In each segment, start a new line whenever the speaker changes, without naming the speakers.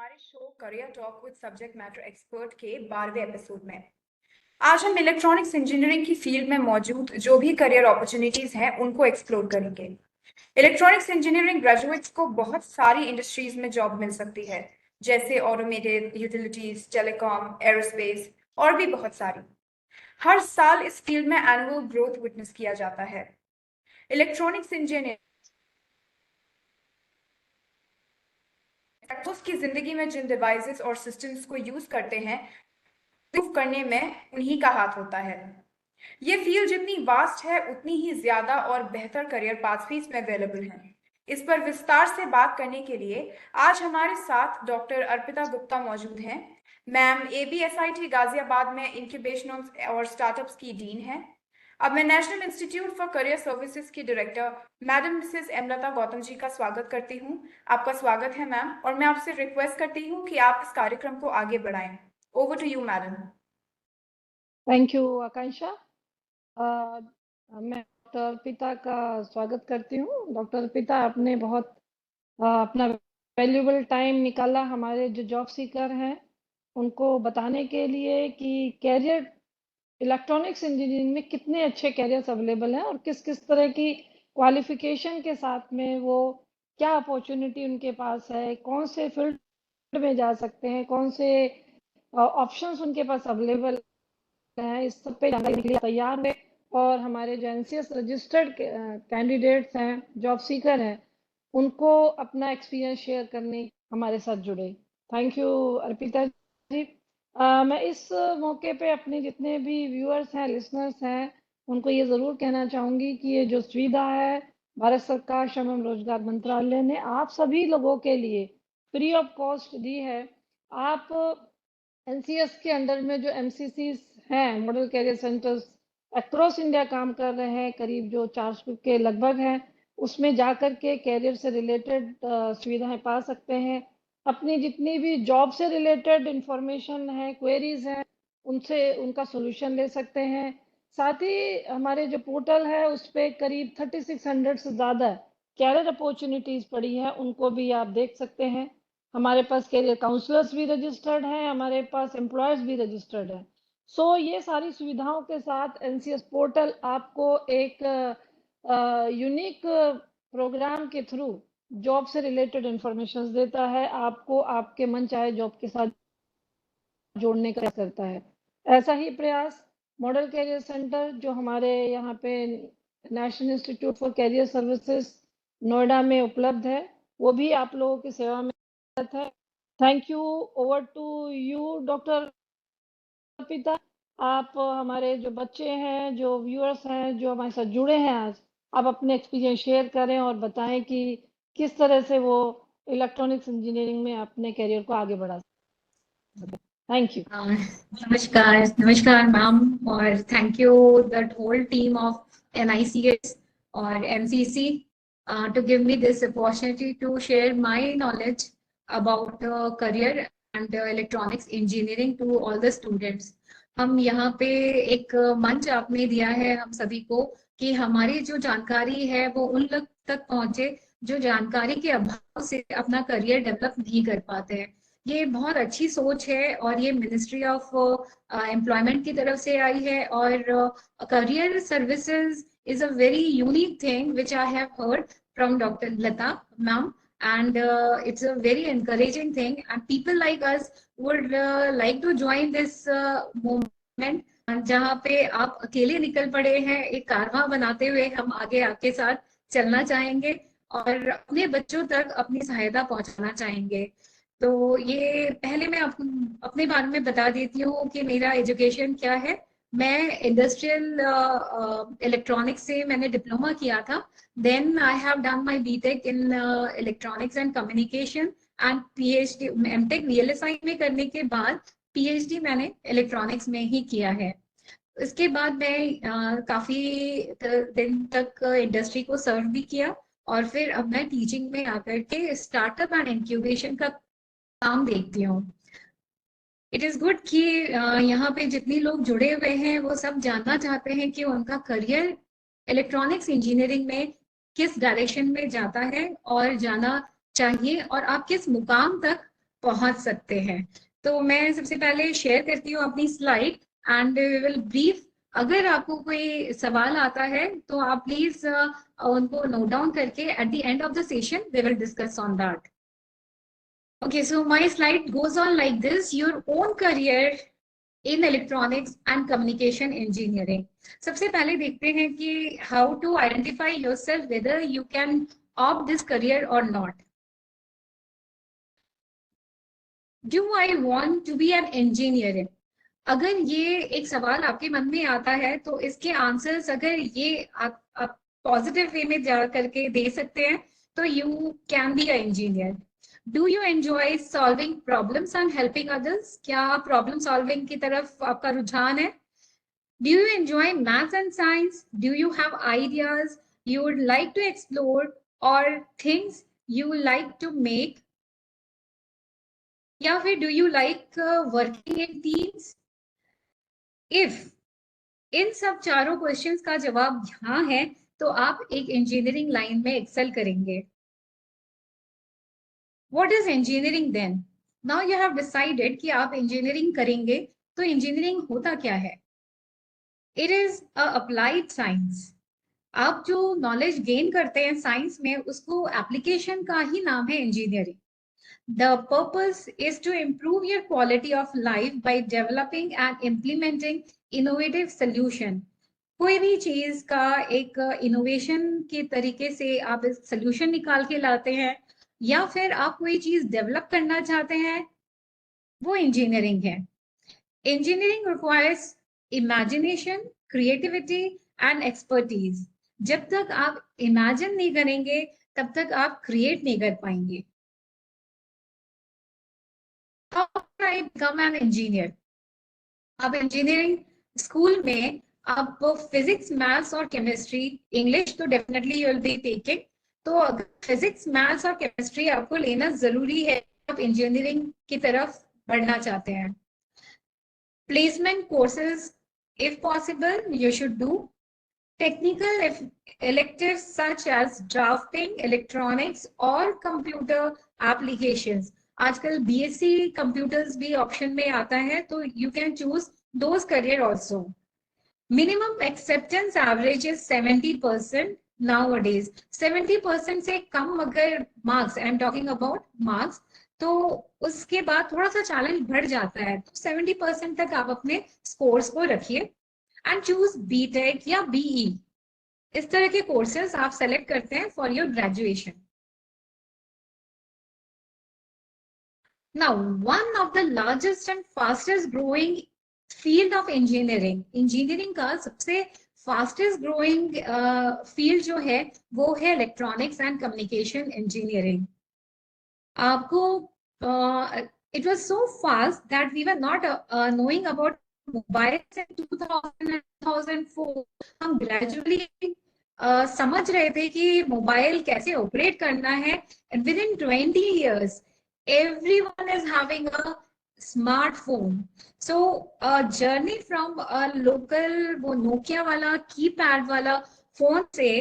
हमारे show career talk with subject matter expert के 12वें episode में। आज हम इलेक्ट्रॉनिक्स इंजीनियरिंग की फील्ड में मौजूद जो भी करियर अपॉर्चुनिटीज हैं उनको एक्सप्लोर करेंगे। इलेक्ट्रॉनिक्स इंजीनियरिंग ग्रेजुएट्स को बहुत सारी इंडस्ट्रीज में जॉब मिल सकती है, जैसे ऑटोमेटिव, यूटिलिटीज, टेलीकॉम, एरोस्पेस और भी बहुत सारी। हर साल इस फील्ड में एनुअल ग्रोथ विटनेस किया जाता है। इलेक्ट्रॉनिक्स इंजीनियर की जिंदगी में जिन डिवाइसेस और सिस्टम्स को यूज करते हैं प्रूव करने में उन्हीं का हाथ होता है। ये फील्ड जितनी वास्ट है उतनी ही ज्यादा और बेहतर करियर पाथवेज में अवेलेबल हैं। इस पर विस्तार से बात करने के लिए आज हमारे साथ डॉक्टर अर्पिता गुप्ता मौजूद हैं। मैम ABSIT गाजियाबाद में इंक्यूबेशन और स्टार्टअप्स की डीन हैं। अब मैं national institute for career services की director madam Mrs एमलता Gautam ji का स्वागत करती हूँ। आपका स्वागत है मैम, और मैं आपसे रिक्वेस्ट करती हूँ कि आप इस कार्यक्रम को आगे बढ़ाएं। Over to you madam.
Thank you Akanksha. मैं डॉक्टर अर्पिता का स्वागत करती हूँ। डॉक्टर अर्पिता, आपने बहुत अपना वैल्यूबल टाइम निकाला हमारे जो जॉब सीकर हैं उनको बताने के लिए कि कैरियर इलेक्ट्रॉनिक्स इंजीनियरिंग में कितने अच्छे कैरियर्स अवेलेबल हैं और किस किस तरह की क्वालिफिकेशन के साथ में वो क्या अपॉर्चुनिटी उनके पास है, कौन से फील्ड में जा सकते हैं, कौन से ऑप्शंस उनके पास अवेलेबल हैं। इस सब पे जानकारी के लिए तैयार हुए और हमारे जो NCS रजिस्टर्ड कैंडिडेट्स हैं, जॉब सीकर हैं, उनको अपना एक्सपीरियंस शेयर करने हमारे साथ जुड़े। थैंक यू अर्पिता जी। मैं इस मौके पे अपने जितने भी व्यूअर्स हैं, लिसनर्स हैं, उनको ये ज़रूर कहना चाहूँगी कि ये जो सुविधा है भारत सरकार श्रम एवं रोजगार मंत्रालय ने आप सभी लोगों के लिए फ्री ऑफ कॉस्ट दी है। आप NCS के अंडर में जो MCCs हैं, model career centres across India काम कर रहे हैं, करीब जो 400 के लगभग हैं, उसमें जाकर के कैरियर से रिलेटेड सुविधाएं पा सकते हैं। अपनी जितनी भी जॉब से रिलेटेड इंफॉर्मेशन है, क्वेरीज हैं, उनसे उनका सोल्यूशन ले सकते हैं। साथ ही हमारे जो पोर्टल है उस पर करीब 3600 से ज़्यादा कैरियर अपॉर्चुनिटीज़ पड़ी हैं, उनको भी आप देख सकते हैं। हमारे पास कैरियर काउंसलर्स भी रजिस्टर्ड हैं, हमारे पास एम्प्लॉयर्स भी रजिस्टर्ड हैं। सो ये सारी सुविधाओं के साथ NCS पोर्टल आपको एक यूनिक प्रोग्राम के थ्रू जॉब से रिलेटेड इंफॉर्मेशन देता है, आपको आपके मन चाहे जॉब के साथ जोड़ने का करता है। ऐसा ही प्रयास मॉडल कैरियर सेंटर जो हमारे यहाँ पे national institute for career services Noida में उपलब्ध है, वो भी आप लोगों की सेवा में है। Thank you. Over to you doctor Arpita. आप हमारे जो बच्चे हैं, जो व्यूअर्स हैं, जो हमारे साथ जुड़े हैं आज, आप अपने एक्सपीरियंस शेयर करें और बताएं कि किस तरह से वो इलेक्ट्रॉनिक्स इंजीनियरिंग में अपने करियर को आगे बढ़ा सकते। Thank you.
नमस्कार नमस्कार मैम, और thank you that whole team of NICS और MCC to give me this opportunity to share my knowledge about career and electronics engineering to all the students. हम यहाँ पे एक मंच आपने दिया है हम सभी को कि हमारी जो जानकारी है वो उन लोग तक पहुंचे जो जानकारी के अभाव से अपना करियर डेवलप नहीं कर पाते हैं। ये बहुत अच्छी सोच है और ये मिनिस्ट्री ऑफ एम्प्लॉयमेंट की तरफ से आई है। और career services is a very unique thing which I have heard from Dr. Lata ma'am, and it's a very encouraging thing, and people like us would like to join this movement जहाँ पे आप अकेले निकल पड़े हैं, एक कारवां बनाते हुए हम आगे आपके साथ चलना चाहेंगे और अपने बच्चों तक अपनी सहायता पहुंचाना चाहेंगे। तो ये पहले मैं अपने बारे में बता देती हूँ कि मेरा एजुकेशन क्या है। मैं इंडस्ट्रियल इलेक्ट्रॉनिक्स से मैंने डिप्लोमा किया था। Then I have done my BTech in electronics and communication and PhD MTech VLSI में करने के बाद PhD मैंने इलेक्ट्रॉनिक्स में ही किया है। इसके बाद मैं काफी दिन तक इंडस्ट्री को सर्व भी किया और फिर अब मैं टीचिंग में आकर के स्टार्टअप एंड इंक्यूबेशन का काम देखती हूँ। इट इज गुड कि यहाँ पे जितने लोग जुड़े हुए हैं वो सब जानना चाहते हैं कि उनका करियर इलेक्ट्रॉनिक्स इंजीनियरिंग में किस डायरेक्शन में जाता है और जाना चाहिए और आप किस मुकाम तक पहुंच सकते हैं। तो मैं सबसे पहले शेयर करती हूँ अपनी slide and we will brief. अगर आपको कोई सवाल आता है तो आप प्लीज उनको नोट डाउन करके at the end of the session we will discuss on that. Okay, so my slide goes on like this: your own career in electronics and communication engineering. सबसे पहले देखते हैं कि how to identify yourself whether you can opt this career or not. Do I want to be an engineer? अगर ये एक सवाल आपके मन में आता है तो इसके आंसर्स अगर ये आप पॉजिटिव वे में जा करके दे सकते हैं तो you can be a engineer. Do you enjoy solving problems and helping others? क्या प्रॉब्लम सॉल्विंग की तरफ आपका रुझान है? Do you enjoy maths and science? Do you have ideas you would like to explore और things you like to make? या फिर do you like working in teams? If इन सब चारों क्वेश्चंस का जवाब हाँ है तो आप एक इंजीनियरिंग लाइन में एक्सेल करेंगे। What is engineering then? Now you have decided कि आप इंजीनियरिंग करेंगे, तो इंजीनियरिंग होता क्या है? It is a applied science. आप जो नॉलेज गेन करते हैं साइंस में उसको एप्लीकेशन का ही नाम है engineering. The purpose is to improve your quality of life by developing and implementing innovative solution. कोई भी चीज का एक इनोवेशन के तरीके से आप इस सोल्यूशन निकाल के लाते हैं या फिर आप कोई चीज डेवलप करना चाहते हैं, वो इंजीनियरिंग है। Engineering requires imagination, creativity and expertise. जब तक आप इमेजिन नहीं करेंगे तब तक आप क्रिएट नहीं कर पाएंगे। How can I become an engineer? अब इंजीनियरिंग स्कूल में आप फिजिक्स, मैथ्स और केमिस्ट्री, इंग्लिश तो definitely you will be taking, तो फिजिक्स, मैथ्स और केमिस्ट्री आपको लेना जरूरी है आप इंजीनियरिंग की तरफ बढ़ना चाहते हैं। Placement courses if possible you should do. Technical electives such as drafting, electronics or computer applications. आजकल BSc computers भी ऑप्शन में आता है तो you can choose those career also. Minimum acceptance average is 70% nowadays. 70% से कम अगर marks, I am talking about marks, तो उसके बाद थोड़ा सा चैलेंज बढ़ जाता है। तो 70% तक आप अपने स्कोर्स को रखिए एंड चूज बीटेक या बीई। इस तरह के कोर्सेज आप सेलेक्ट करते हैं for your graduation. Now one of the largest and fastest growing field of engineering, engineering का सबसे फास्टेस्ट ग्रोइंग फील्ड जो है वो है इलेक्ट्रॉनिक्स एंड कम्युनिकेशन इंजीनियरिंग। आपको it was so fast that we were not knowing about mobiles in 2004. हम gradually समझ रहे थे कि मोबाइल कैसे ऑपरेट करना है, and within 20 years everyone is having a smartphone. So a journey from a local वो नोकिया वाला कीपैड वाला फोन से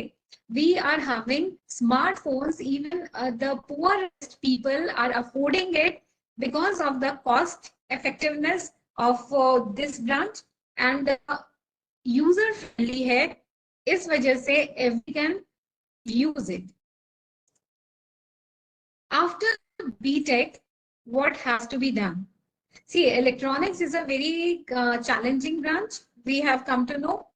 we are having smartphones. Even the poorest people are affording it because of the cost effectiveness of this branch and user friendly है, इस वजह से everyone can use it. After BTech, what has to be done? See, electronics is a very challenging branch, we have come to know,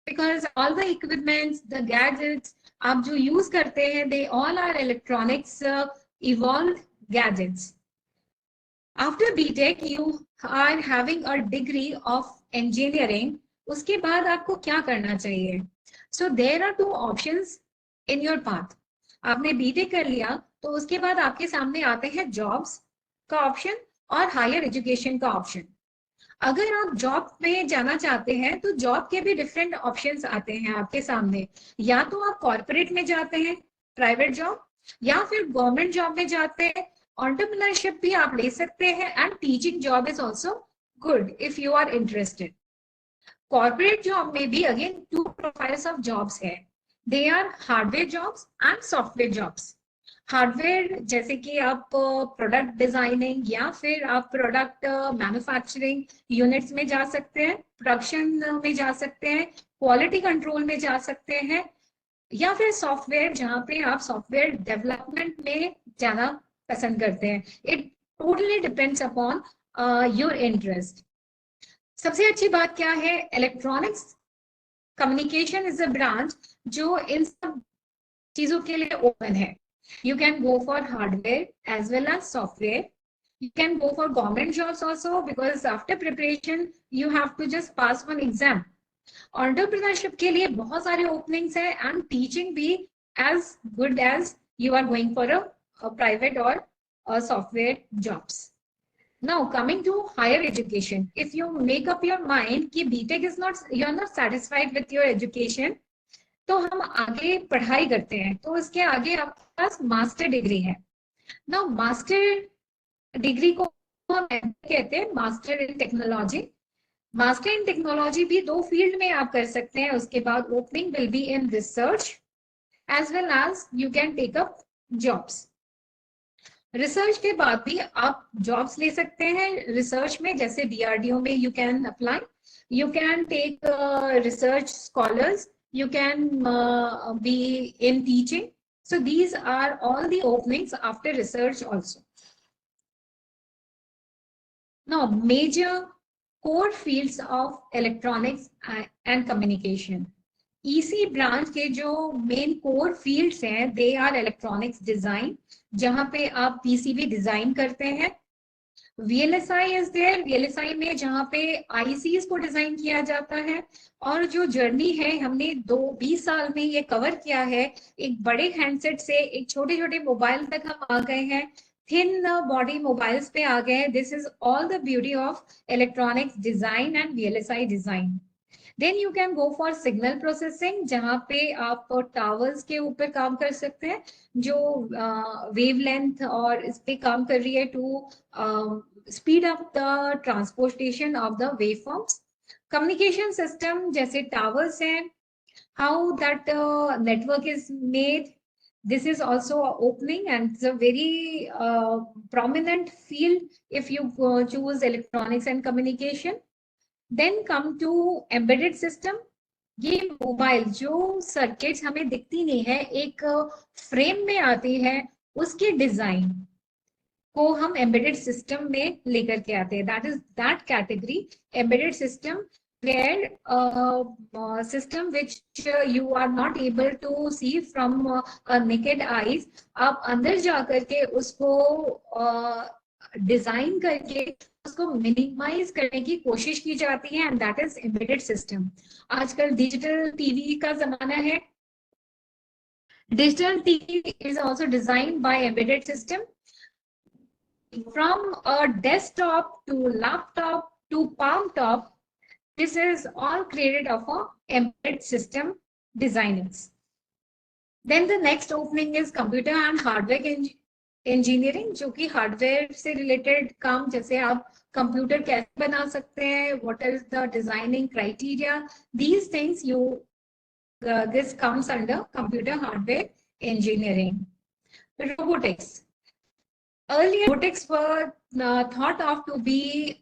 because all the equipments, the gadgets आप जो use करते हैं, they all are electronics evolved gadgets. After BTech, you are having a degree of engineering. उसके बाद आपको क्या करना चाहिए? So there are two options in your path. आपने BTech कर लिया तो उसके बाद आपके सामने आते हैं जॉब्स का ऑप्शन और हायर एजुकेशन का ऑप्शन। अगर आप जॉब में जाना चाहते हैं तो जॉब के भी डिफरेंट ऑप्शंस आते हैं आपके सामने। या तो आप कॉर्पोरेट में जाते हैं, प्राइवेट जॉब, या फिर गवर्नमेंट जॉब में जाते हैं। एंटरप्रेन्योरशिप भी आप ले सकते हैं and teaching job is also good if you are interested. Corporate job में भी again two profiles of jobs है, they are hardware jobs and software jobs. Hardware जैसे कि आप प्रोडक्ट डिजाइनिंग या फिर आप प्रोडक्ट मैन्युफैक्चरिंग यूनिट्स में जा सकते हैं, प्रोडक्शन में जा सकते हैं, क्वालिटी कंट्रोल में जा सकते हैं, या फिर सॉफ्टवेयर जहां पे आप सॉफ्टवेयर डेवलपमेंट में जाना पसंद करते हैं. It totally depends upon your interest. सबसे अच्छी बात क्या है, electronics communication is a branch जो इन सब चीजों के लिए ओपन है. You can go for hardware as well as software. You can go for government jobs also, because after preparation you have to just pass one exam. Entrepreneurship के लिए बहुत सारे openings है, and teaching भी as good as you are going for a private or a software jobs. Now coming to higher education, if you make up your mind कि BTech is not, you are not satisfied with your education, तो हम आगे पढ़ाई करते हैं, तो इसके आगे आपके पास मास्टर डिग्री है. ना मास्टर डिग्री को हम कहते हैं master in technology. Master in technology भी 2 फील्ड में आप कर सकते हैं. उसके बाद opening will be in research as well as you can take up jobs. Research के बाद भी आप जॉब्स ले सकते हैं रिसर्च में, जैसे DRDO में you can apply, you can take research scholars, you can be in teaching. So these are all the openings after research also. Now major core fields of electronics and communication. EC branch के जो main core fields हैं, they are electronics design, जहाँ पे आप PCB design करते हैं. VLSI is there, VLSI में जहाँ पे ICs को डिजाइन किया जाता है. और जो जर्नी है हमने 20 साल में ये कवर किया है, एक बड़े हैंडसेट से एक छोटे छोटे मोबाइल तक हम आ गए हैं, थिन बॉडी मोबाइल्स पे आ गए हैं. This is all the beauty of electronics design and VLSI design. Then you can go for signal processing, जहाँ पे आप टावर्स के ऊपर काम कर सकते हैं, जो वेवलेंथ और इस पे काम कर रही है to speed up the transportation of the waveforms. Communication system जैसे टावर्स हैं, how that network is made, this is also opening and it's a very prominent field if you choose electronics and communication. Then come to embedded system. ये mobile जो circuits हमें दिखती नहीं है, एक frame में आती है, उसके डिजाइन को हम एम्बेडेड सिस्टम में लेकर के आते हैं. That is that category embedded system, where system which you are not able to see from naked eyes, आप अंदर जा करके उसको डिजाइन करके उसको मिनिमाइज करने की कोशिश की जाती है, and that is embedded system. आजकल डिजिटल टीवी का जमाना है. Digital TV is also designed by embedded system. From a desktop to laptop to palm top, this is all created of a embedded system designers. Then the next opening is computer and hardware engineering, जो कि hardware से related काम, जैसे आप computer कैसे बना सकते हैं, what is the designing criteria, these things you this comes under computer hardware engineering. Robotics. Earlier, robotics were thought of to be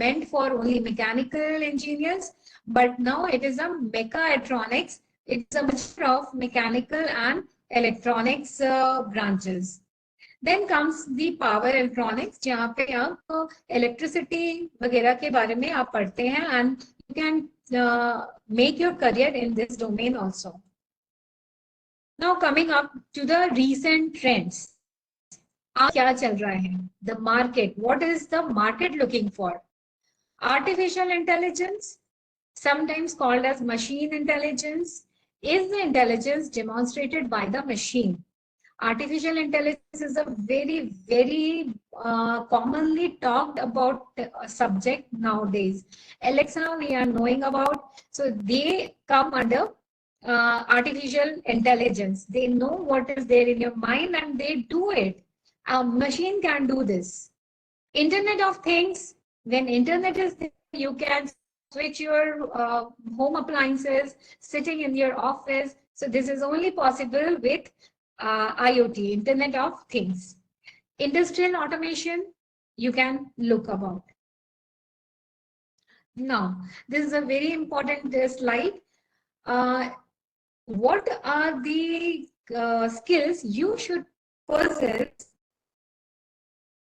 meant for only mechanical engineers, but now it is a mechatronics. It's a mixture of mechanical and electronics branches. Then comes the power electronics, जहाँ पे आप electricity वगैरह के बारे में आप पढ़ते हैं, and you can make your career in this domain also. Now coming up to the recent trends. आज क्या चल रहा है? The market. What is the market looking for? Artificial intelligence, sometimes called as machine intelligence, is the intelligence demonstrated by the machine. Artificial intelligence is a very, very commonly talked about subject nowadays. Alexa, we are knowing about, so they come under artificial intelligence. They know what is there in your mind and they do it. A machine can do this. Internet of Things, when internet is there, you can switch your home appliances sitting in your office. So this is only possible with IoT, Internet of Things. Industrial automation, you can look about. Now, this is a very important slide. What are the skills you should possess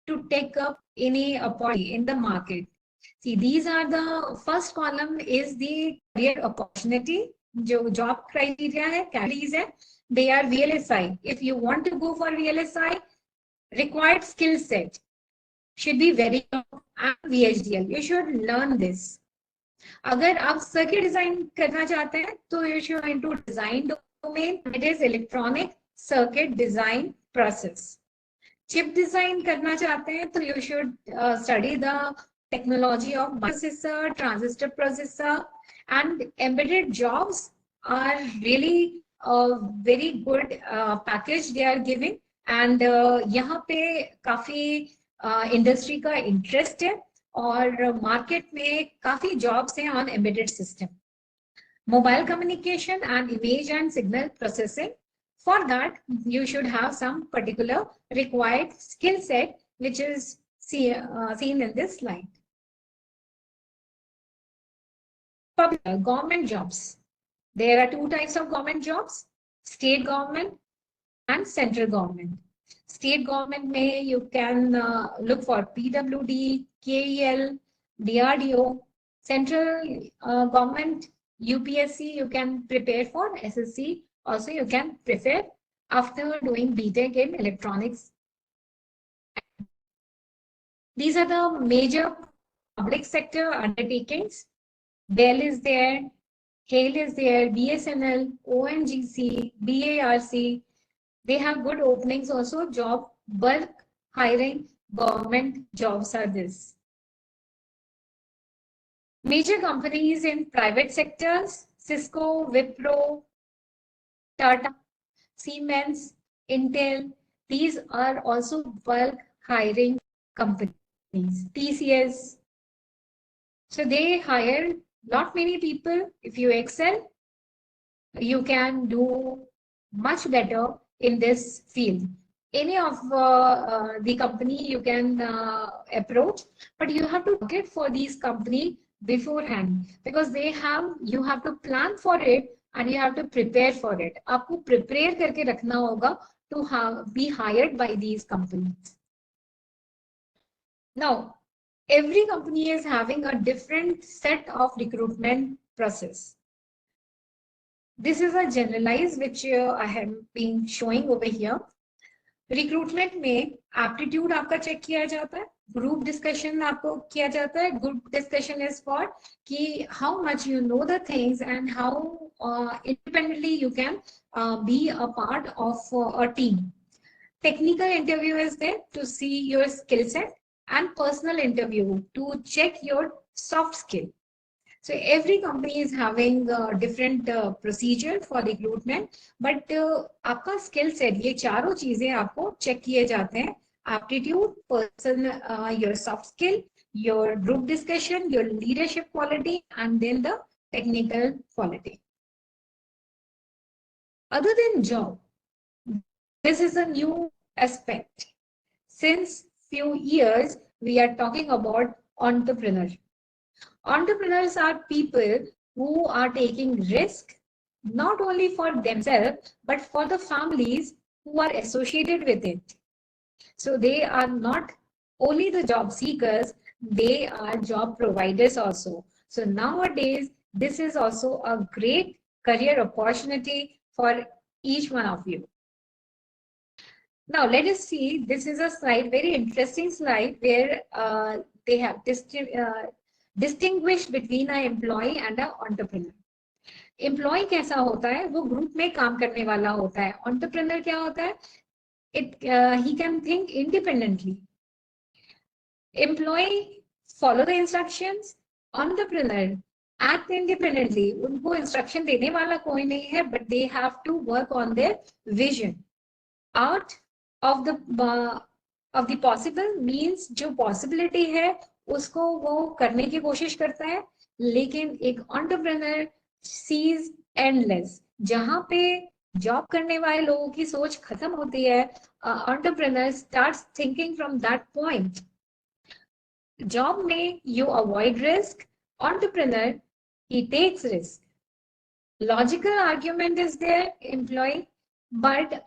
to take up any opportunity in the market? See, these are the first column is the career opportunity. जो job criteria है, categories है, they are VLSI. If you want to go for VLSI, required skill set should be very top and VHDL. You should learn this. अगर आप circuit design करना चाहते हैं, तो you should into design domain. It is electronic circuit design process. Chip design करना चाहते हैं, तो you should study the technology of processor, transistor processor, and embedded jobs are really a very good package they are giving. And यहाँ पे काफी industry का interest है और मार्केट में काफी जॉब्स हैं on embedded system. Mobile communication and image and signal processing. For that, you should have some particular required skill set, which is seen in this slide. Public government jobs. There are two types of government jobs: state government and central government. State government may you can look for PWD, KEL, DRDO. Central government, UPSC, you can prepare for SSC. Also, you can prepare after doing BTech in electronics. These are the major public sector undertakings. BEL is there, HALE is there, BSNL, ONGC, BARC. They have good openings also. Job bulk hiring government jobs are this. Major companies in private sectors: Cisco, Wipro, Tata, Siemens, Intel. These are also bulk hiring companies. TCS. So they hire not many people. If you excel, you can do much better in this field. Any of the company you can approach, but you have to get for these company beforehand, because they have, you have to plan for it and you have to prepare for it. आपको prepare करके रखना होगा to be hired by these companies. Now, every company is having a different set of recruitment process. This is a generalized which I have been showing over here. Recruitment में aptitude आपका check किया जाता है, group discussion आपको किया जाता है. Group discussion is for कि how much you know the things and how independently you can be a part of a team. Technical interview is there to see your skill set, and personal interview to check your soft skill. So every company is having different procedure for recruitment, but आपका skill set, ये चारों चीजें आपको check किए जाते हैं: aptitude, your soft skill, your group discussion, your leadership quality, and then the technical quality. Other than job, this is a new aspect. Since few years, we are talking about entrepreneur. Entrepreneurs are people who are taking risk not only for themselves, but for the families who are associated with it. So they are not only the job seekers, they are job providers also. So nowadays, this is also a great career opportunity for each one of you. Now let us see, this is a slide, very interesting slide, where they have distinguished between an employee and an entrepreneur. Employee कैसा होता है? वो group में काम करने वाला होता है. एंटरप्रेन्योर क्या होता है? He can think independently. Employee follow the instructions. Entrepreneur act independently. उनको इंस्ट्रक्शन देने वाला कोई नहीं है, but they have to work on their vision. Out of the possible means जो possibility है उसको वो करने की कोशिश करता है, लेकिन एक एंटरप्रेन्योर sees endless. जहां पे जॉब करने वाले लोगों की सोच खत्म होती है, entrepreneur starts thinking from that point. Job में you avoid risk, entrepreneur he takes risk. Logical argument is there, employee, but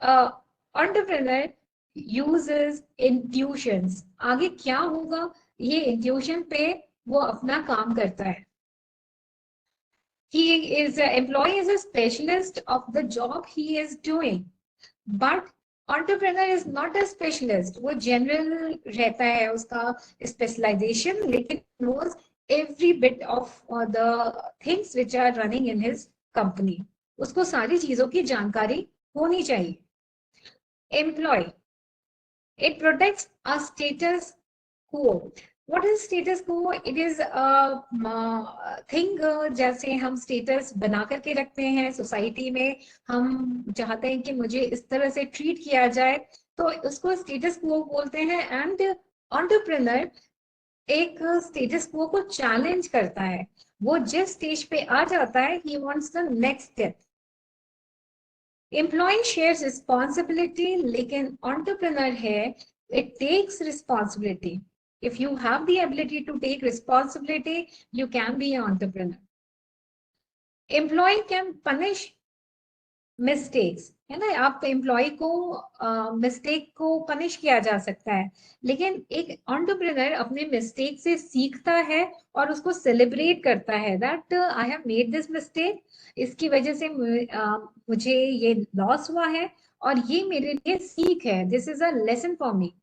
entrepreneur uses intuitions. आगे क्या होगा ये intuition पे वो अपना काम करता है। Employee is a specialist of the job he is doing, but entrepreneur is not a specialist. वो general रहता है उसका specialization, लेकिन knows every bit of the things which are running in his company. उसको सारी चीजों की जानकारी होनी चाहिए। Employee, it protects a status quo. What is status quo? It is a thing जैसे हम status बना करके रखते हैं सोसाइटी में, हम चाहते हैं कि मुझे इस तरह से ट्रीट किया जाए, तो उसको status quo बोलते हैं। एंड entrepreneur एक status quo को चैलेंज करता है, वो जिस स्टेज पे आ जाता है he wants the next step. Employee shares responsibility, लेकिन entrepreneur है it takes responsibility. If you have the ability to take responsibility, you can be an entrepreneur. Employee can punish mistakes, है ना, आप एम्प्लॉय को mistake को punish किया जा सकता है, लेकिन एक एंटरप्रेन्योर अपने मिस्टेक से सीखता है और उसको सेलिब्रेट करता है that I have made this mistake, इसकी वजह से मुझे ये लॉस हुआ है और ये मेरे लिए सीख है, this is a lesson for me.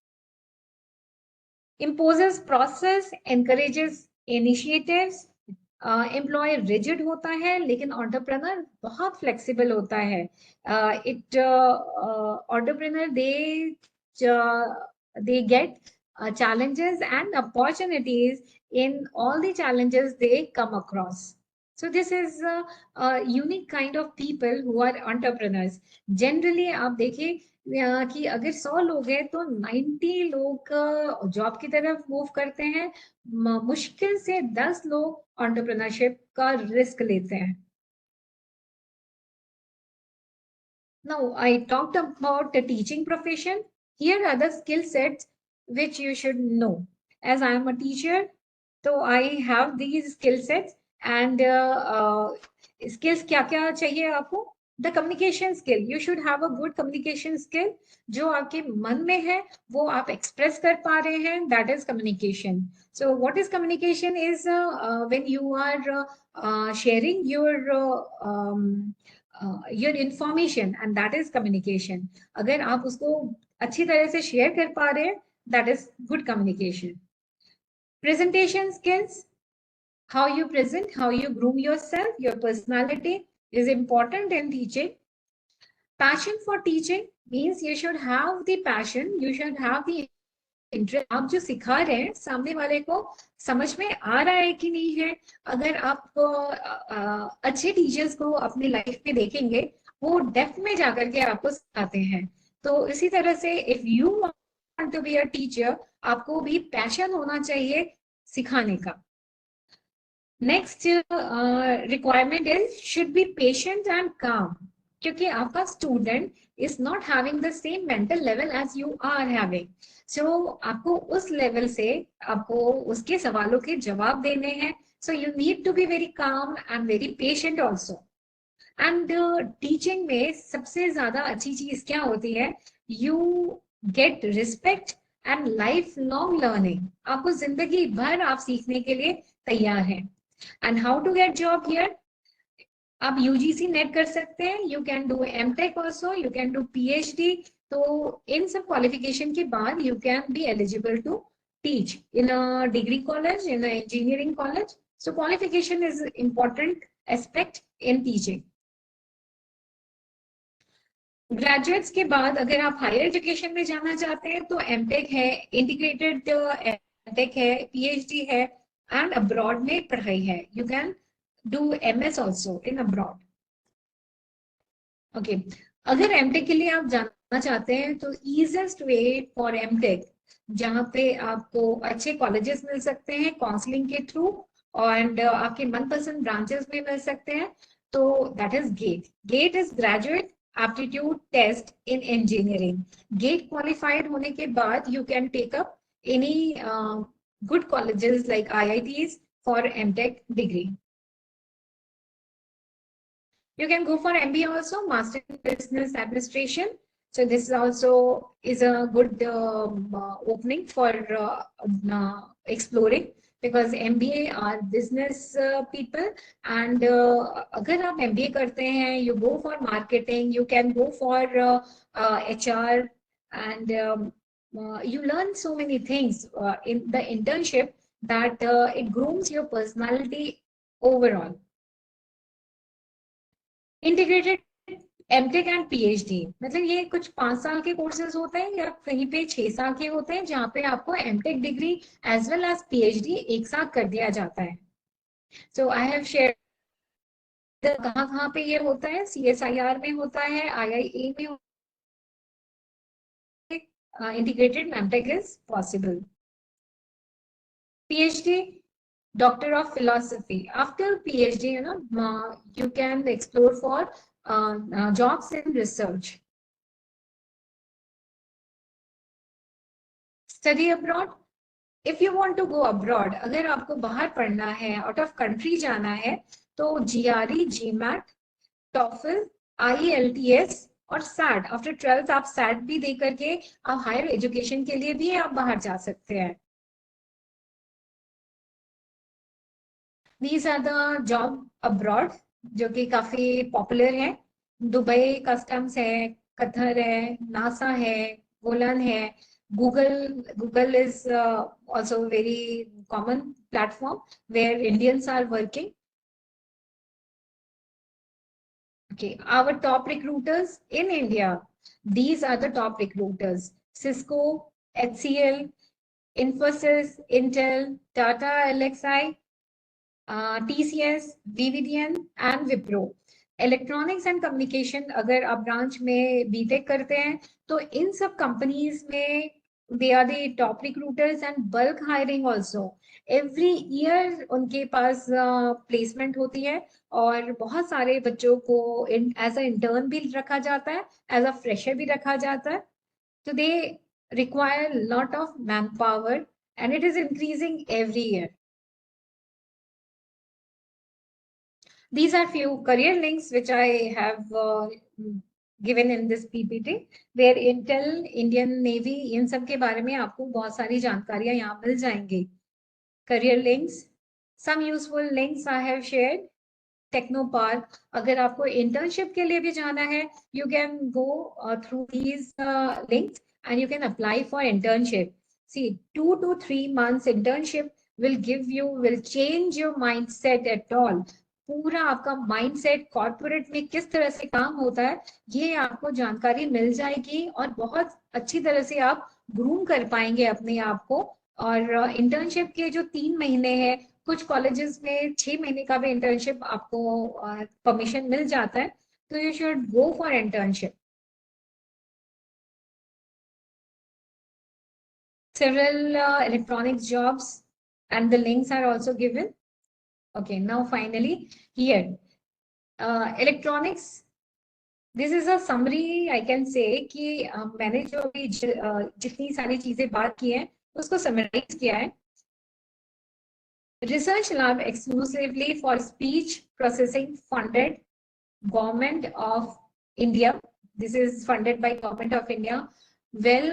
imposes process, encourages initiatives. Employee rigid होता है लेकिन एंटरप्रेन्योर बहुत फ्लेक्सिबल होता है। Entrepreneur they get challenges and opportunities in all the challenges they come across. So this is a unique kind of people who are entrepreneurs. Generally आप देखिए कि अगर 100 लोग हैं तो 90 लोग जॉब की तरफ मूव करते हैं, मुश्किल से 10 लोग एंटरप्रेन्योरशिप का रिस्क लेते हैं। Now I talked about the teaching profession. Here are the skill sets which you should know. As I am a teacher, so I have these skill sets and skills क्या-क्या चाहिए आपको? The communication skill. You should have a good communication skill. जो आपके मन में है वो आप express कर पा रहे हैं, that is communication. So what is communication is when you are sharing your information and that is communication. अगर आप उसको अच्छी तरह से share कर पा रहे हैं, that is good communication. Presentation skills, how you present, how you groom yourself, your personality is important in teaching. Passion for teaching means you should have the passion, you should have the interest. आप जो सिखा रहे हैं सामने वाले को समझ में आ रहा है कि नहीं है। अगर आप अच्छे टीचर्स को अपनी लाइफ में देखेंगे वो डेप्थ में जाकर के आपको सिखाते हैं। तो इसी तरह से if you want to be a teacher, आपको भी पैशन होना चाहिए सिखाने का। Next requirement is should be patient and calm, क्योंकि आपका student is not having the same mental level as you are having. So आपको उस लेवल से आपको उसके सवालों के जवाब देने हैं। So you need to be very calm and very patient also. And teaching में सबसे ज्यादा अच्छी चीज क्या होती है? You get respect and life long learning. आपको जिंदगी भर आप सीखने के लिए तैयार हैं। And how to get job here? आप यूजीसी नेट कर सकते हैं, you can do MTech also, you can do PhD. तो इन सब क्वालिफिकेशन के बाद you can B eligible to teach in a degree college, in a engineering college. So qualification is important aspect in teaching. Graduates के बाद अगर आप higher education में जाना चाहते हैं तो एमटेक है, इंटीग्रेटेड एमटेक है, पीएचडी है एंड अब्रॉड में पढ़ाई है। You can do MS also in abroad. Okay, अगर एमटेक के लिए आप जाना चाहते हैं तो इजीएस्ट वे फॉर एमटेक, जहाँ पे आपको अच्छे कॉलेजेस मिल सकते हैं काउंसलिंग के थ्रू और आपके मनपसंद ब्रांचेस में मिल सकते हैं, तो that is GATE. GATE is graduate aptitude test in engineering. GATE qualified होने के बाद you can take up any good colleges like IITs for MTech degree. You can go for MBA also, Master in Business Administration. So this also is a good opening for exploring, because MBA are business people, and अगर आप MBA करते हैं, you go for marketing, you can go for HR, and you learn so many things in the internship that it grooms your personality overall. Integrated MTech and PhD, मतलब ये कुछ 5 साल के courses होते हैं या कहीं पे 6 साल के होते हैं, जहाँ पे आपको MTech degree as well as PhD एक साथ कर दिया जाता है. सो आई हैव शेयर कहाँ पे ये होता है. CSIR में होता है, IIA में होता है. Integrated MTech is possible. PhD, Doctor of Philosophy. After PhD, you can explore for jobs in research. Study abroad. If you want to go abroad, अगर आपको बाहर पढ़ना है, out of country जाना है, तो GRE, GMAT, TOEFL, IELTS और SAT. After 12th आप SAT भी दे करके आप हायर एजुकेशन के लिए भी आप बाहर जा सकते हैं. These are the job abroad जो कि काफी पॉपुलर है. दुबई कस्टम्स है, कतर है, नासा है, गोलन है, Google is also a very common platform where Indians are working. Okay, our top recruiters in India, these are the top recruiters: Cisco, HCL, Infosys, Intel, Tata, LXI, TCS, VVDN and Wipro. Electronics and communication अगर आप branch में BTech करते हैं, तो इन सब companies में they are the top recruiters and bulk hiring also. Every year उनके पास प्लेसमेंट होती है और बहुत सारे बच्चों को एज अ इंटर्न भी रखा जाता है, एज अ फ्रेशर भी रखा जाता है. तो they require lot of man power and it is increasing every year. These are few career links which I have given in this PPT, where Intel, Indian Navy, इन सब के बारे में आपको बहुत सारी जानकारियां यहाँ मिल जाएंगी. Career links, some useful links I have shared. Technopark, अगर आपको internship के लिए भी जाना है, you can go through these links and you can apply for internship. See, 2 to 3 months internship will change your mindset at all. पूरा आपका mindset corporate में किस तरह से काम होता है, ये आपको जानकारी मिल जाएगी और बहुत अच्छी तरह से आप ग्रूम कर पाएंगे अपने आप को. और इंटर्नशिप के जो 3 महीने हैं, कुछ कॉलेजेस में 6 महीने का भी इंटर्नशिप आपको परमिशन मिल जाता है, तो you should go for internship. Several electronics jobs and the links are also given. Okay, now finally here, electronics. This is a summary I can say कि मैंने जो भी जितनी सारी चीजें बात की है उसको समराइज किया है. Research lab exclusively for speech processing funded, Government of India. This is funded by Government of India. Well,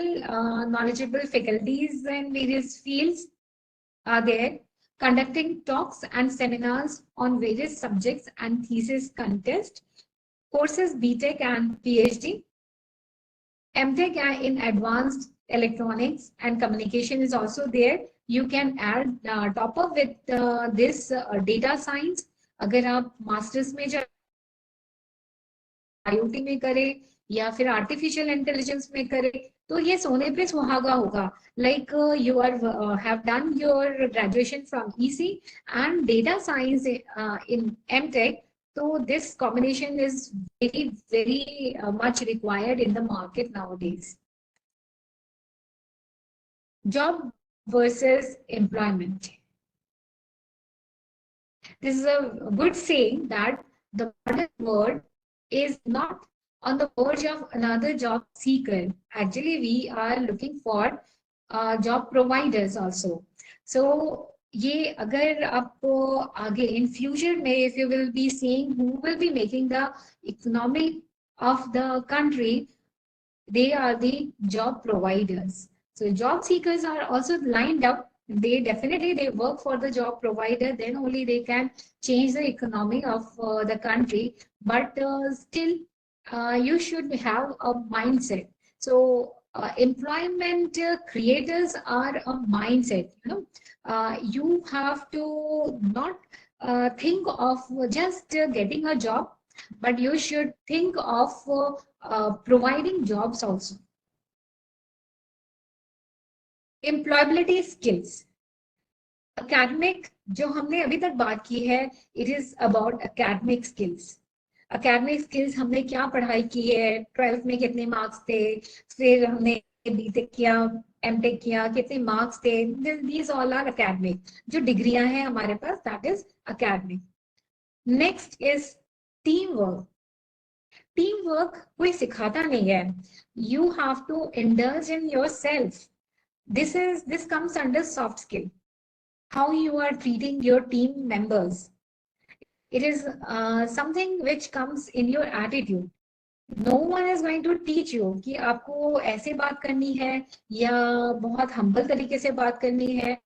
knowledgeable faculties in various fields are there, conducting talks and seminars on various subjects and thesis contest. Courses BTech and PhD. MTech in advanced electronics and communication is also there. You can add top up with this data science. अगर आप masters में IoT में करें या फिर artificial intelligence में करें, तो ये सोने पे सुहागा होगा. Like you are have done your graduation from EC and data science in MTech. So this combination is very much required in the market nowadays. Job versus employment. This is a good saying that the modern world is not on the verge of another job seeker. Actually, we are looking for job providers also. So ये अगर आप आगे in future में if you will be seeing who will be making the economy of the country, they are the job providers. So job seekers are also lined up. They definitely they work for the job provider. Then only they can change the economy of the country. But still, you should have a mindset. So employment creators are a mindset. You have to not think of just getting a job, but you should think of providing jobs also. Employability skills. Academic जो हमने अभी तक बात की है, it is about academic skills. Academic skills हमने क्या पढ़ाई की है, 12th में कितने मार्क्स थे, फिर हमने बीटेक किया, एमटेक किया, कितने मार्क्स थे, these all are academic. जो डिग्रियां हैं हमारे पास, that is academic. Next is teamwork. Teamwork कोई सिखाता नहीं है. You have to indulge in yourself. This comes under soft skill. How you are treating your team members. It is something which comes in your attitude. No one is going to teach you कि आपको ऐसे बात करनी है या बहुत humble तरीके से बात करनी है.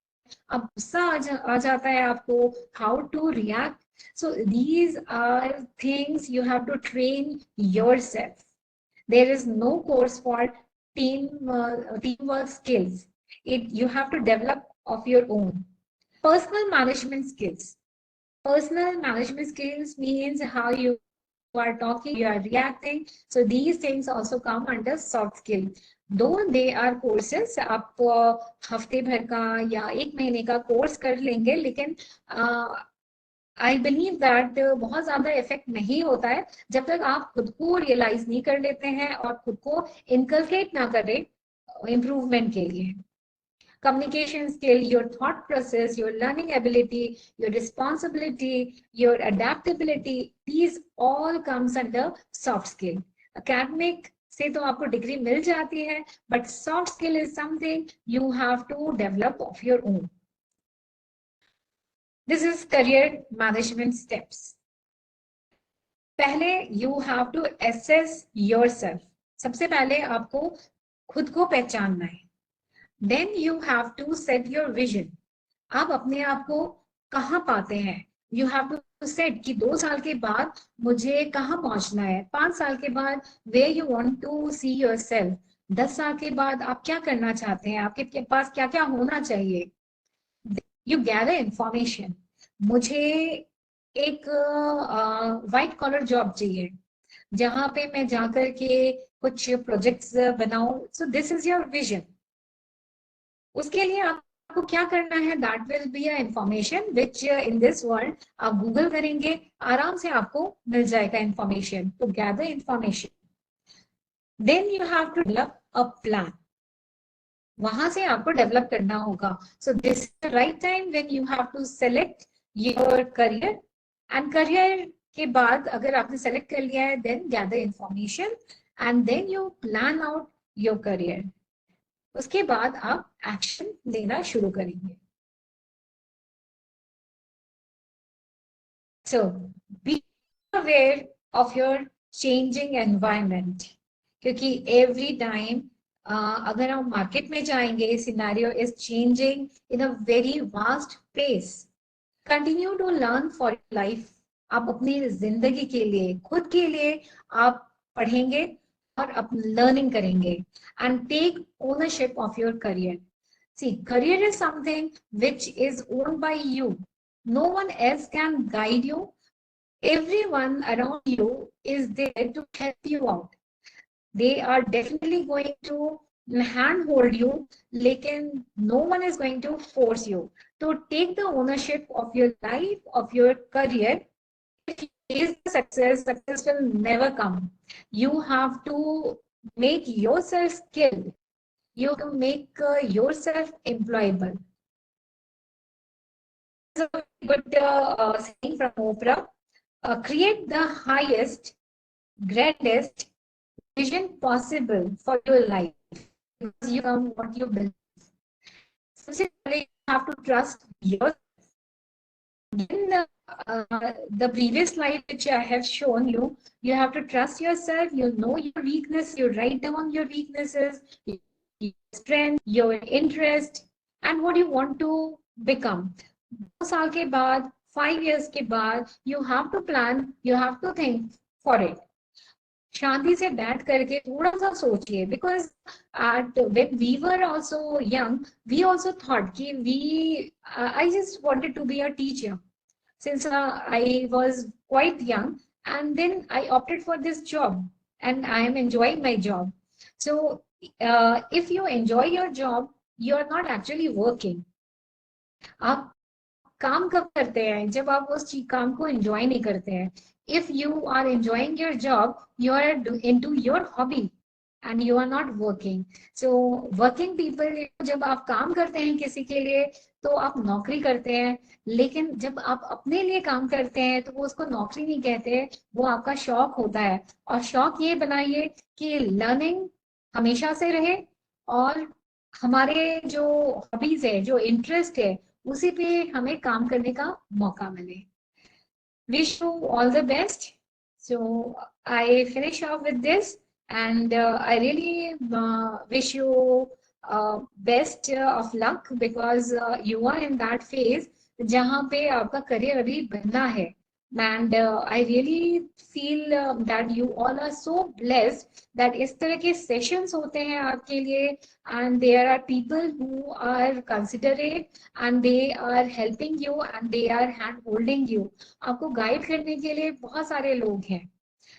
अब गुस्सा आ जाता है आपको, how to react. So these are things you have to train yourself. There is no course for teamwork skills. You have to develop of your own. Personal management skills. Personal management skills means how you are talking, you are reacting. So these things also come under soft skill. Though they are courses, आप हफ्ते भर का या एक महीने का course कर लेंगे, लेकिन आई बिलीव दैट बहुत ज्यादा इफेक्ट नहीं होता है जब तक आप खुद को रियलाइज नहीं कर लेते हैं और खुद को इनकलकेट ना करें इम्प्रूवमेंट के लिए. Communication skill, your thought process, your learning ability, your responsibility, your adaptability, these all comes under soft skill. Academic से तो आपको डिग्री मिल जाती है, but soft skill is something you have to develop of your own. This is career management steps. पहले you have to assess yourself. सबसे पहले आपको खुद को पहचानना है. Then you have to set your vision. आप अपने आप को कहाँ पाते हैं? You have to set कि 2 साल के बाद मुझे कहाँ पहुंचना है, 5 साल के बाद where you want to see yourself, 10 साल के बाद आप क्या करना चाहते हैं, आपके पास क्या क्या होना चाहिए. You gather information. मुझे एक व्हाइट कॉलर जॉब चाहिए जहां पे मैं जाकर के कुछ प्रोजेक्ट्स बनाऊं. So this is your vision. उसके लिए आपको क्या करना है, that will be a information which in this world आप गूगल करेंगे, आराम से आपको मिल जाएगा इंफॉर्मेशन. तो gather information. Then you have to develop a plan. वहां से आपको डेवलप करना होगा. So this is the right time when you have to select your career. And career के बाद अगर आपने सेलेक्ट कर लिया है, then gather information and then you plan out your career. उसके बाद आप एक्शन लेना शुरू करेंगे. So be aware of your changing environment. क्योंकि every time अगर हम मार्केट में जाएंगे, scenario is changing in a very vast pace. Continue to learn for life. आप अपनी जिंदगी के लिए, खुद के लिए आप पढ़ेंगे और अपनी लर्निंग करेंगे. And take ownership of your career. See, career is something which is owned by you. No one else can guide you. Everyone around you is there to help you out. They are definitely going to handhold you, lekin no one is going to force you. To take the ownership of your life, of your career. If you is success will never come. You have to make yourself skilled. You have to make yourself employable. This is a good saying from Oprah. Create the highest, grandest, vision possible for your life because you become what you believe. सबसे पहले you have to trust yourself. In the previous slide which I have shown you, you have to trust yourself. You know your weakness. You write down your weaknesses, your strength, your interest, and what you want to become. 2 साल के बाद, 5 years के बाद, you have to plan. You have to think for it. शांति से बैठ करके थोड़ा सा सोचिए, because when we were also young, we also thought कि I just wanted to be a teacher since I was quite young, and then I opted for this job and I am enjoying my job. So if you enjoy your job, you are not actually working. आप काम कब करते हैं? जब आप उस काम को एंजॉय नहीं करते हैं. If you are enjoying your job, you are into your hobby and you are not working. So working people, जब आप काम करते हैं किसी के लिए तो आप नौकरी करते हैं, लेकिन जब आप अपने लिए काम करते हैं तो वो उसको नौकरी नहीं कहते, वो आपका शौक होता है. और शौक ये बनाइए कि लर्निंग हमेशा से रहे और हमारे जो हॉबीज है, जो इंटरेस्ट है, उसी पे हमें काम करने का मौका मिले. Wish you all the best. So I finish off with this, and I really wish you best of luck because you are in that phase जहाँ पे आपका करियर अभी बनना है. And I really feel that you all are so blessed that इस तरह के sessions होते हैं आपके लिए, and there are people who are considerate and they are helping you and they are hand holding you. आपको गाइड करने के लिए बहुत सारे लोग हैं.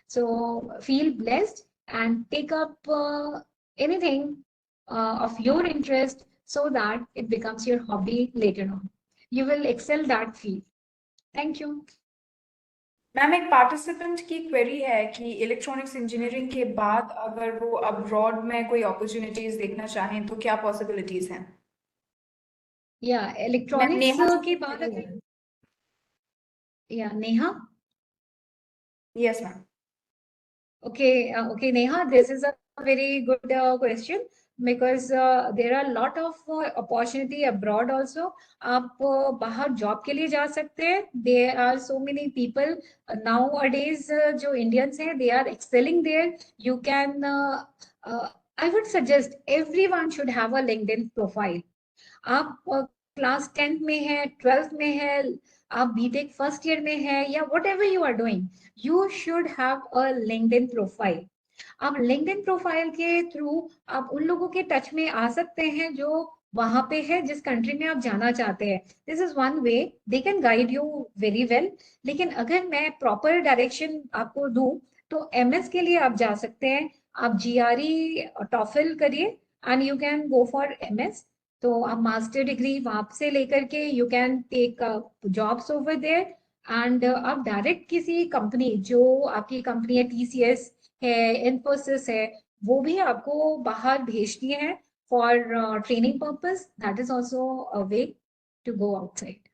So feel blessed and take up anything of your interest so that it becomes your hobby later on. You will excel that field. Thank you.
Ma'am, एक participant की क्वेरी है कि इलेक्ट्रॉनिक्स इंजीनियरिंग के बाद अगर वो अब्रॉड में कोई अपॉर्चुनिटीज देखना चाहें तो क्या पॉसिबिलिटीज हैं?
Yeah, electronics
नेहा
के बाद Neha.
Yes ma'am.
Okay, Neha, this is a very good question because there are a lot of opportunity abroad also. आप बाहर जॉब के लिए जा सकते हैं. There are so many people nowadays जो Indians हैं, they are excelling there. You can, I would suggest everyone should have a LinkedIn profile. आप क्लास 10th में है, 12th में है, आप बीटेक फर्स्ट ईयर में है, या whatever you are doing, you should have a LinkedIn profile. आप LinkedIn प्रोफाइल के थ्रू आप उन लोगों के टच में आ सकते हैं जो वहां पे है, जिस कंट्री में आप जाना चाहते हैं. This is one way, they can guide you very well. लेकिन अगर मैं प्रॉपर डायरेक्शन आपको दूं तो एमएस के लिए आप जा सकते हैं. आप जीआरई टॉफल करिए and you can go for MS. तो आप मास्टर डिग्री वहां से लेकर के you can take jobs over there and आप डायरेक्ट किसी कंपनी, जो आपकी कंपनी है, टीसीएस है, इन्फोसिस है, वो भी आपको बाहर भेजती है for training purpose. That is also a way to go outside.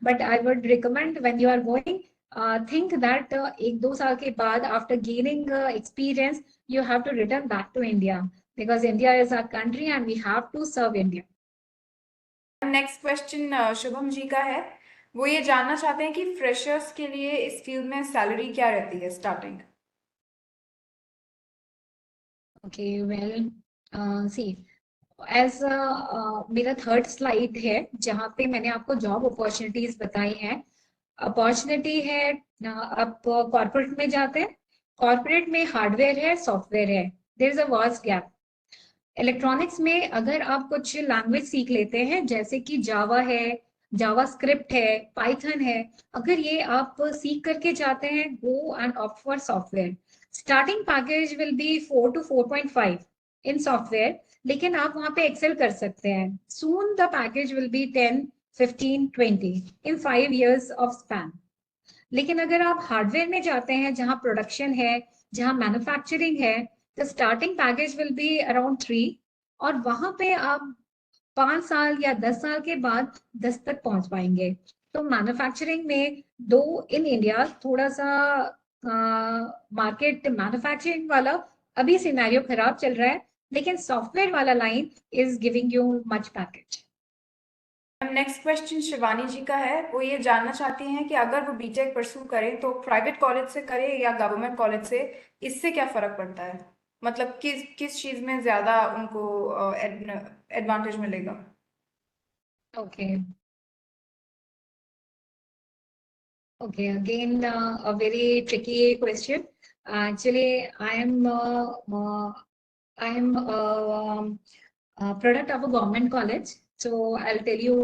But I would recommend when you are going, think that 1-2 साल के बाद after gaining experience you have to return back to India because India is our country and we have to serve India.
Next question Shubham ji का है. वो ये जानना चाहते हैं कि फ्रेशर्स के लिए इस फील्ड में सैलरी क्या रहती है starting?
Okay, well, see, as मेरा थर्ड स्लाइड है जहाँ पे मैंने आपको जॉब अपॉर्चुनिटीज बताई हैं. अपॉर्चुनिटी है, आप कॉर्पोरेट में जाते हैं, कॉर्पोरेट में हार्डवेयर है, सॉफ्टवेयर है, there is a vast gap. Electronics में अगर आप कुछ लैंग्वेज सीख लेते हैं जैसे कि जावा है, जावा स्क्रिप्ट है, पाइथन है, अगर ये आप सीख करके जाते हैं, go and opt for software. Starting package will be 4 to 4.5 in software, लेकिन आप वहां पे एक्सेल कर सकते हैं. Soon the package will be 10, 15, 20 in 5 years of span. लेकिन अगर आप हार्डवेयर में जाते हैं जहां प्रोडक्शन है, जहां मैन्युफैक्चरिंग है, तो starting package will be around 3 और वहां पे आप 5 साल या 10 साल के बाद 10 तक पहुंच पाएंगे. तो मैन्युफैक्चरिंग में दो इन इंडिया थोड़ा सा मार्केट मैन्युफैक्चरिंग वाला अभी सिनेरियो खराब चल रहा है, लेकिन सॉफ्टवेयर वाला line is giving you much package.
Next question Shivani ji का है। वो ये जानना चाहती हैं कि अगर वो बीटेक परस्यू करें तो प्राइवेट कॉलेज से करें या गवर्नमेंट कॉलेज से, इससे क्या फर्क पड़ता है? मतलब किस किस चीज में ज्यादा उनको एडवांटेज मिलेगा?
Okay okay, again a very tricky question. Actually, I am a product of a government college, so I'll tell you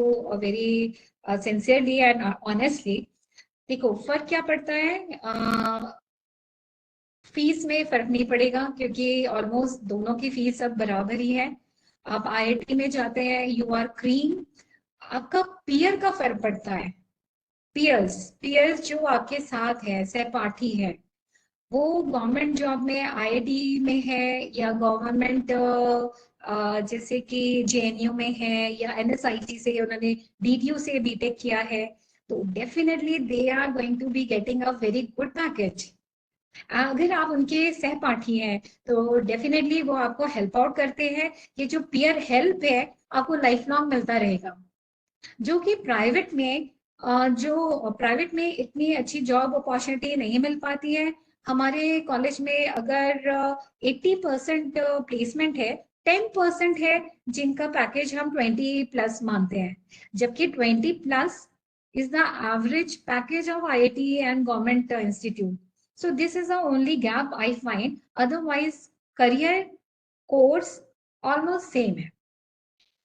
very sincerely and honestly. देखो फर्क क्या पड़ता है, फीस में फर्क नहीं पड़ेगा क्योंकि ऑलमोस्ट दोनों की फीस अब बराबर ही है। आप आईआईटी में जाते हैं, यू आर क्रीम। आपका पीयर का फर्क पड़ता है। पीयर्स पीयर्स जो आपके साथ है, सहपाठी है, वो गवर्नमेंट जॉब में आईआईटी में है या गवर्नमेंट जैसे कि जेएनयू में है या एनएसआईटी से उन्होंने डीडीयू से बीटेक किया है, तो definitely they are going to be getting a very good package. अगर आप उनके सहपाठी हैं तो डेफिनेटली वो आपको हेल्प आउट करते हैं। ये जो पीयर हेल्प है आपको लाइफ लॉन्ग मिलता रहेगा। जो कि प्राइवेट में इतनी अच्छी जॉब अपॉर्चुनिटी नहीं मिल पाती है। हमारे कॉलेज में अगर 80% प्लेसमेंट है, 10% है जिनका पैकेज हम 20+ मानते हैं, जबकि 20+ is the average package of IIT and government institute. So this is the only gap I find. Otherwise, career course almost same है.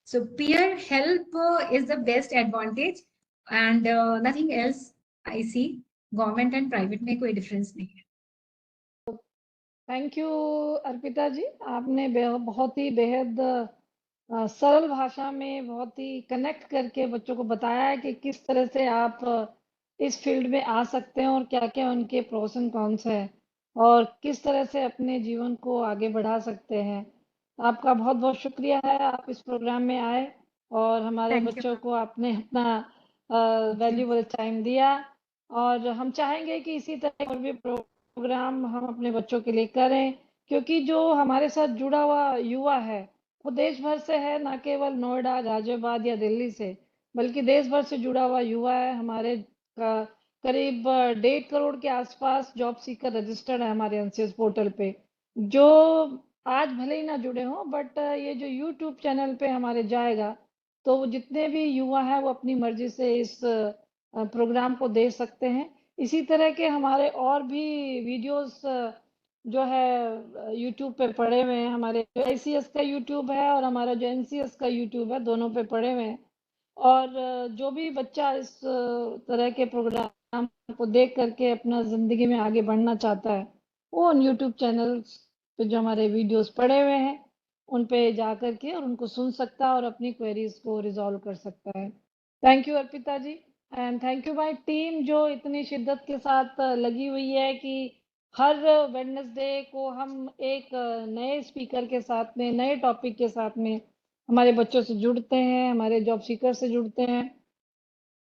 So peer help is the best advantage and nothing else I see. Government and private में कोई difference नहीं है।
Thank you Arpita जी, आपने बहुत ही बेहद सरल भाषा में बहुत ही कनेक्ट करके बच्चों को बताया है कि किस तरह से आप इस फील्ड में आ सकते हैं और क्या क्या उनके प्रोस एंड कॉन्स हैं और किस तरह से अपने जीवन को आगे बढ़ा सकते हैं। आपका बहुत बहुत शुक्रिया है, आप इस प्रोग्राम में आए और हमारे
Thank you,
बच्चों
ma'am.
को आपने अपना
Thank you.
वैल्यूबल टाइम दिया और हम चाहेंगे कि इसी तरह और भी प्रोग्राम हम अपने बच्चों के लिए करें, क्योंकि जो हमारे साथ जुड़ा हुआ युवा है वो देश भर से है, ना केवल नोएडा, गाजियाबाद या दिल्ली से, बल्कि देश भर से जुड़ा हुआ युवा है। हमारे करीब 1.5 करोड़ के आसपास जॉब सीकर रजिस्टर्ड है हमारे एनसीएस पोर्टल पे, जो आज भले ही ना जुड़े हों, बट ये जो यूट्यूब चैनल पे हमारे जाएगा तो वो जितने भी युवा हैं वो अपनी मर्जी से इस प्रोग्राम को देख सकते हैं। इसी तरह के हमारे और भी वीडियोस जो है यूट्यूब पे पड़े हुए हैं। हमारे आईसीएस का यूट्यूब है और हमारा जो एनसीएस का यूट्यूब है, दोनों पे पड़े हुए हैं। और जो भी बच्चा इस तरह के प्रोग्राम को देख करके अपना ज़िंदगी में आगे बढ़ना चाहता है, वो उन यूट्यूब चैनल्स पे जो हमारे वीडियोस पड़े हुए हैं उन पे जा कर के और उनको सुन सकता है और अपनी क्वेरीज को रिजॉल्व कर सकता है। Thank you Arpita ji and thank you my team जो इतनी शिद्दत के साथ लगी हुई है कि हर वेडनेसडे को हम एक नए स्पीकर के साथ में, नए टॉपिक के साथ में हमारे बच्चों से जुड़ते हैं, हमारे जॉब सीकर से जुड़ते हैं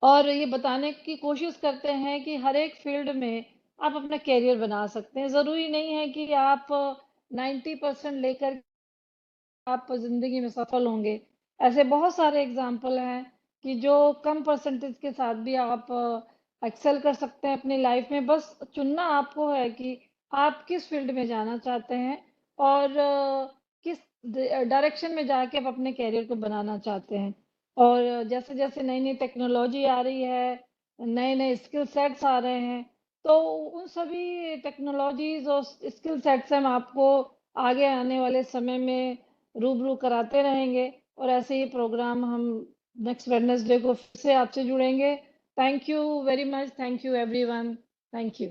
और ये बताने की कोशिश करते हैं कि हर एक फील्ड में आप अपना करियर बना सकते हैं। ज़रूरी नहीं है कि आप 90% लेकर आप ज़िंदगी में सफल होंगे। ऐसे बहुत सारे एग्जाम्पल हैं कि जो कम परसेंटेज के साथ भी आप एक्सेल कर सकते हैं अपनी लाइफ में। बस चुनना आपको है कि आप किस फील्ड में जाना चाहते हैं और किस डायरेक्शन में जाके आप अपने करियर को बनाना चाहते हैं। और जैसे जैसे नई नई टेक्नोलॉजी आ रही है, नए नए स्किल सेट्स आ रहे हैं, तो उन सभी टेक्नोलॉजीज और स्किल सेट से हम आपको आगे आने वाले समय में रूबरू कराते रहेंगे और ऐसे ही प्रोग्राम हम नेक्स्ट वेडनेसडे को फिर से आपसे जुड़ेंगे। Thank you very much, thank you everyone, thank you.